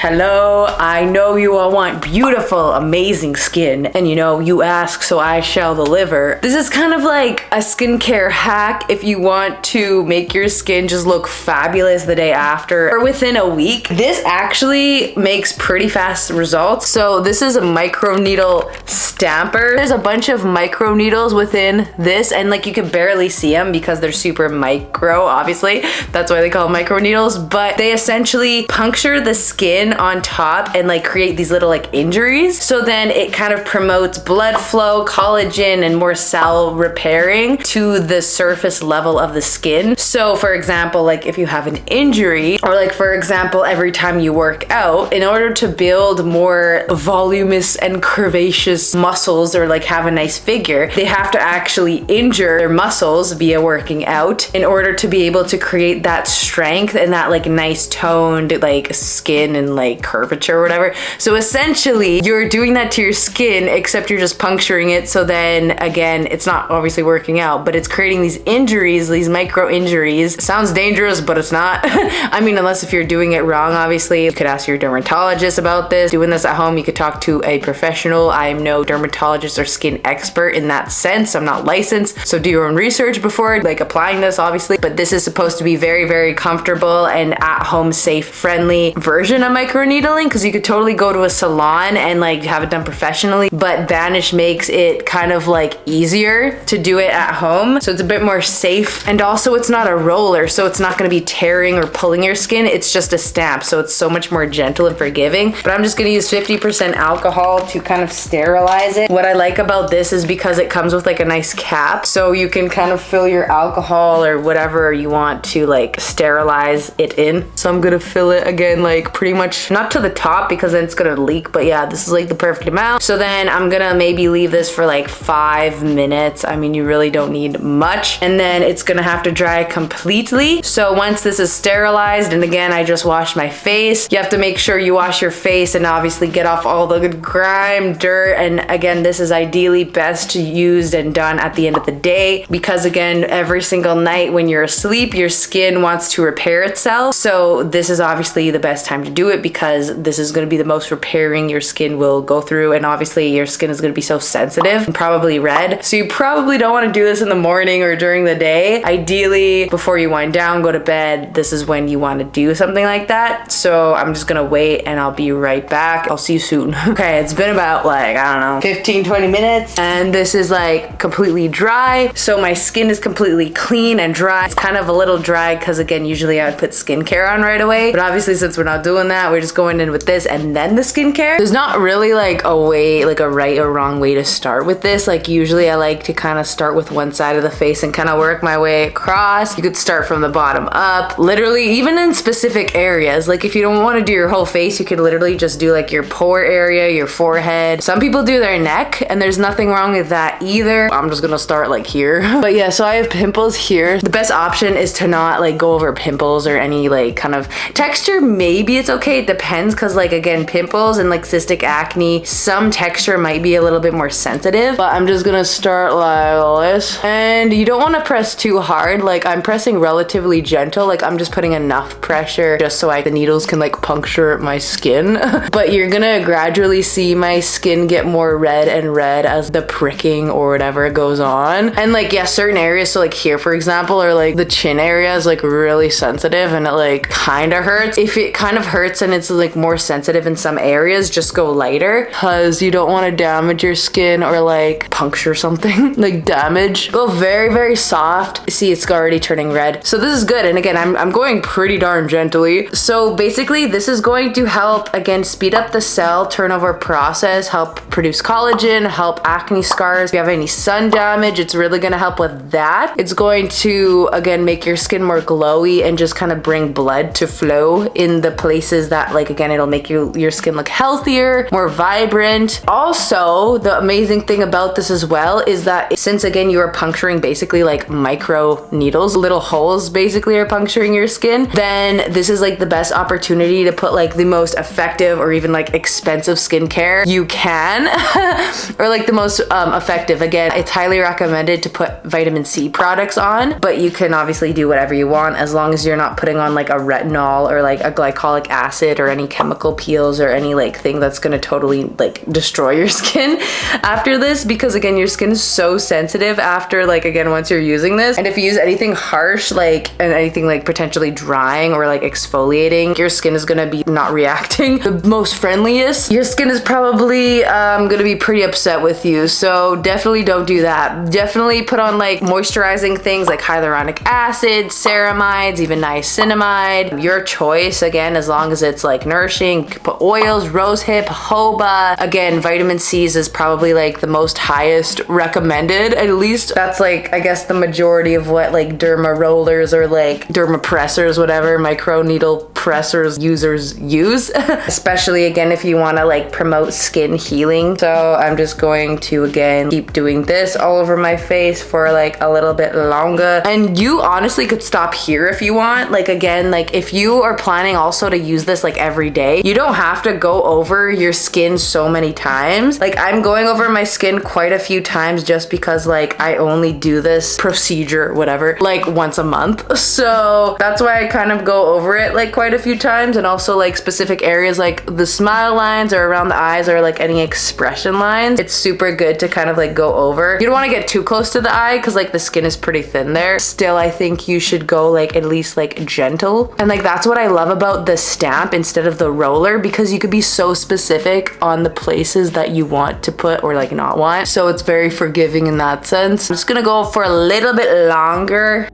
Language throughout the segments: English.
Hello, I know you all want beautiful, amazing skin, and you know, you ask, so I shall deliver. This is kind of like a skincare hack if you want to make your skin just look fabulous the day after or within a week. This actually makes pretty fast results. So this is a microneedle stamper. There's a bunch of microneedles within this, and like you can barely see them because they're super micro, obviously. That's why they call them microneedles, but they essentially puncture the skin on top and like create these little like injuries. So then it kind of promotes blood flow, collagen, and more cell repairing to the surface level of the skin. So for example, like if you have an injury, or like for example, every time you work out, in order to build more voluminous and curvaceous muscles or like have a nice figure, they have to actually injure their muscles via working out in order to be able to create that strength and that like nice toned like skin and like curvature or whatever. So essentially you're doing that to your skin, except you're just puncturing it. So then again, it's not obviously working out, but it's creating these injuries, these micro injuries. Sounds dangerous, but it's not. I mean, unless if you're doing it wrong, obviously. You could ask your dermatologist about this. Doing this at home, you could talk to a professional. I am no dermatologist or skin expert in that sense. I'm not licensed. So do your own research before like applying this, obviously. But this is supposed to be very, very comfortable and at home safe, friendly version of microneedling, because you could totally go to a salon and like have it done professionally, but Banish makes it kind of like easier to do it at home. So it's a bit more safe, and also it's not a roller, so it's not going to be tearing or pulling your skin. It's just a stamp, so it's so much more gentle and forgiving. But I'm just going to use 50% alcohol to kind of sterilize it. What I like about this is because it comes with like a nice cap, so you can kind of fill your alcohol or whatever you want to like sterilize it in. So I'm gonna fill it again, like pretty much not to the top because then it's gonna leak, but yeah, this is like the perfect amount. So then I'm gonna maybe leave this for like 5 minutes. I mean, you really don't need much, and then it's gonna have to dry completely. So once this is sterilized, and again, I just washed my face, you have to make sure you wash your face and obviously get off all the good grime, dirt, and again, this is ideally best used and done at the end of the day, because again, every single night when you're asleep, your skin wants to repair itself. So this is obviously the best time to do it, because this is going to be the most repairing your skin will go through, and obviously your skin is going to be so sensitive and probably red. So you probably don't want to do this in the morning or during the day. Ideally, before you wind down, go to bed, this is when you want to do something like that. So I'm just gonna wait and I'll be right back. I'll see you soon. Okay, it's been about like, I don't know, 15-20 minutes, and this is like completely dry. So my skin is completely clean and dry. It's kind of a little dry because again, usually I would put skincare on right away, but obviously since we're not doing that, we're just going in with this and then the skincare. There's not really like a way, like a right or wrong way to start with this. Like usually I like to kind of start with one side of the face and kind of work my way across. You could start from the bottom up, literally even in specific areas. Like if you don't want to do your whole face, you could literally just do like your pore area, your forehead. Some people do their neck, and there's nothing wrong with that either. I'm just gonna start like here. But yeah, so I have pimples here. The best option is to not like go over pimples or any like kind of texture. Maybe it's okay, it depends, because like again, pimples and like cystic acne, some texture might be a little bit more sensitive. But I'm just gonna start like this, and you don't want to press too hard. Like I'm pressing relatively gentle, like I'm just putting enough pressure just so the needles can like puncture my skin. But you're gonna gradually see my skin get more red and red as the pricking or whatever goes on. And like, yeah, certain areas, so like here for example, or like the chin area is like really sensitive and it like kind of hurts. If it kind of hurts and it's like more sensitive in some areas, just go lighter, because you don't want to damage your skin or like puncture something. Like damage. Go very, very soft. See, it's already turning red. So this is good. And again, I'm going pretty darn gently. So basically this is going to help again speed up the cell turnover process, help produce collagen, help acne scars. If you have any sun damage, it's really going to help with that. It's going to again make your skin more glowy and just kind of bring blood to flow in the places that like again, it'll make your skin look healthier, more vibrant. Also, the amazing thing about this as well is that since again you are puncturing basically like micro needles, little holes basically are puncturing your skin, then this is like the best opportunity to put like the most effective or even like expensive skincare you can or like the most effective. Again, it's highly recommended to put vitamin C products on, but you can obviously do whatever you want as long as you're not putting on like a retinol or like a glycolic acid acid or any chemical peels or any like thing that's gonna totally like destroy your skin after this, because again, your skin is so sensitive after, like, again, once you're using this. And if you use anything harsh, like, and anything like potentially drying or like exfoliating, your skin is gonna be not reacting the most friendliest. Your skin is probably gonna be pretty upset with you. So definitely don't do that. Definitely put on like moisturizing things like hyaluronic acid, ceramides, even niacinamide, your choice. Again, as long as it's like nourishing, put oils, rosehip, jojoba. Again, vitamin C's is probably like the most highest recommended. At least that's like, I guess, the majority of what like derma rollers or like derma pressers, whatever, microneedle pressers users use. Especially again, if you want to like promote skin healing. So I'm just going to again keep doing this all over my face for like a little bit longer. And you honestly could stop here if you want. Like again, like if you are planning also to use this like every day, you don't have to go over your skin so many times. Like I'm going over my skin quite a few times just because like I only do this procedure, whatever, like once a month. So that's why I kind of go over it like quite a few times. And also like specific areas like the smile lines or around the eyes or like any expression lines, it's super good to kind of like go over. You don't want to get too close to the eye because like the skin is pretty thin there. Still, I think you should go like at least like gentle. And like that's what I love about the stamp instead of the roller, because you could be so specific on the places that you want to put or like not want. So it's very forgiving in that sense. I'm just gonna go for a little bit longer.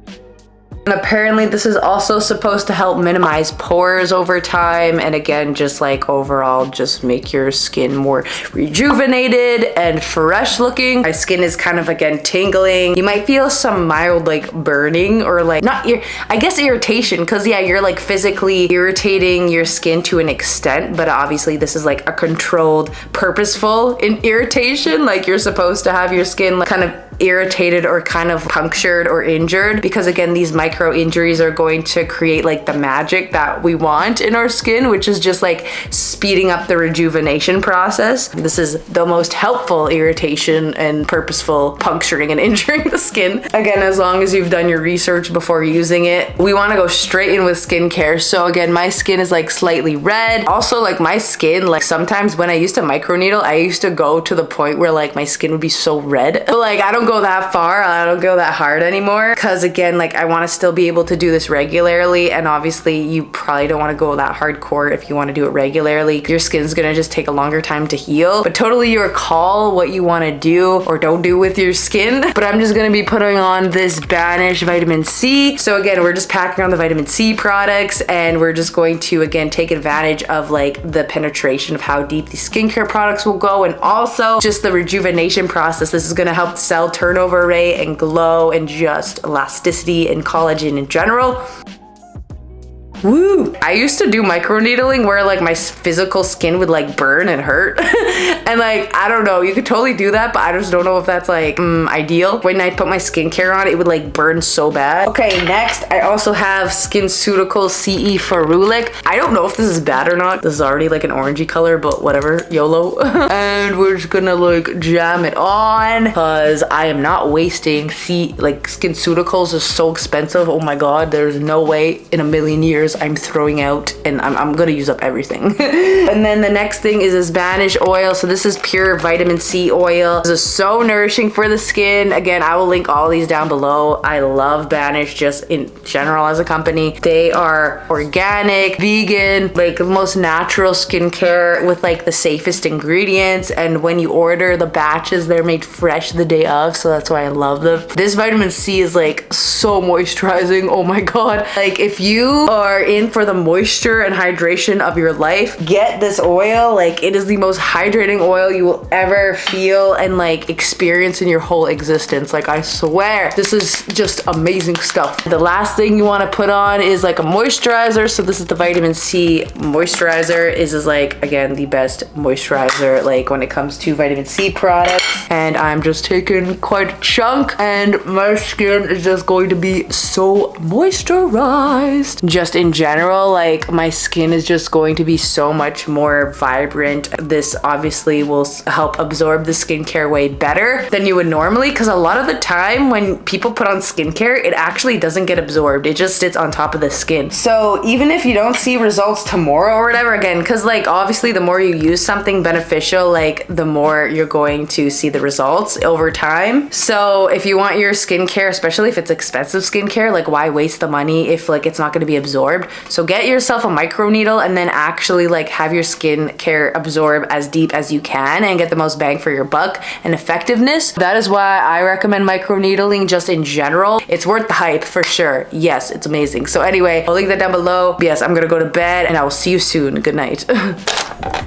And apparently this is also supposed to help minimize pores over time. And again, just like overall, just make your skin more rejuvenated and fresh looking. My skin is kind of again tingling. You might feel some mild like burning or like not, I guess irritation, because yeah, you're like physically irritating your skin to an extent, but obviously this is like a controlled, purposeful irritation. Like you're supposed to have your skin like kind of irritated or kind of punctured or injured, because again, these micro injuries are going to create like the magic that we want in our skin, which is just like speeding up the rejuvenation process. This is the most helpful irritation and purposeful puncturing and injuring the skin. Again, as long as you've done your research before using it. We want to go straight in with skincare. So again, my skin is like slightly red. Also like my skin, like sometimes when I used to microneedle, I used to go to the point where like my skin would be so red. But like I don't go that far, I don't go that hard anymore, because again, like I want to still be able to do this regularly. And obviously you probably don't want to go that hardcore if you want to do it regularly. Your skin's gonna just take a longer time to heal, but totally your call what you want to do or don't do with your skin. But I'm just gonna be putting on this Banish vitamin C. So again, we're just packing on the vitamin C products, and we're just going to again take advantage of like the penetration of how deep these skincare products will go, and also just the rejuvenation process. This is gonna help cell turnover rate and glow and just elasticity and collagen in general. Woo! I used to do microneedling where like my physical skin would like burn and hurt. And like, I don't know, you could totally do that, but I just don't know if that's like ideal. When I put my skincare on, it would like burn so bad. Okay, next, I also have Skinceuticals CE Ferulic. I don't know if this is bad or not. This is already like an orangey color, but whatever, YOLO. And we're just gonna like jam it on, because I am not wasting Skinceuticals is so expensive. Oh my God, there's no way in a million years I'm throwing out, and I'm gonna use up everything. And then the next thing is this Banish oil. So this is pure vitamin C oil. This is so nourishing for the skin. Again, I will link all these down below. I love Banish just in general as a company. They are organic, vegan, like the most natural skincare with like the safest ingredients. And when you order the batches, they're made fresh the day of. So that's why I love them. This vitamin C is like so moisturizing. Oh my God. Like if you are in for the moisture and hydration of your life, get this oil. Like it is the most hydrating oil you will ever feel and like experience in your whole existence. Like I swear, this is just amazing stuff. The last thing you want to put on is like a moisturizer. So this is the vitamin C moisturizer. This is like, again, the best moisturizer like when it comes to vitamin C products. And I'm just taking quite a chunk, and my skin is just going to be so moisturized. Just in general, like my skin is just going to be so much more vibrant. This obviously will help absorb the skincare way better than you would normally, because a lot of the time when people put on skincare, it actually doesn't get absorbed. It just sits on top of the skin. So even if you don't see results tomorrow or whatever, again, because like obviously the more you use something beneficial, like the more you're going to see the results over time. So if you want your skincare, especially if it's expensive skincare, like why waste the money if like it's not going to be absorbed? So get yourself a microneedle and then actually like have your skincare absorb as deep as you can and get the most bang for your buck and effectiveness. That is why I recommend microneedling just in general. It's worth the hype for sure. Yes, it's amazing. So anyway, I'll link that down below. Yes, I'm gonna go to bed and I will see you soon. Good night.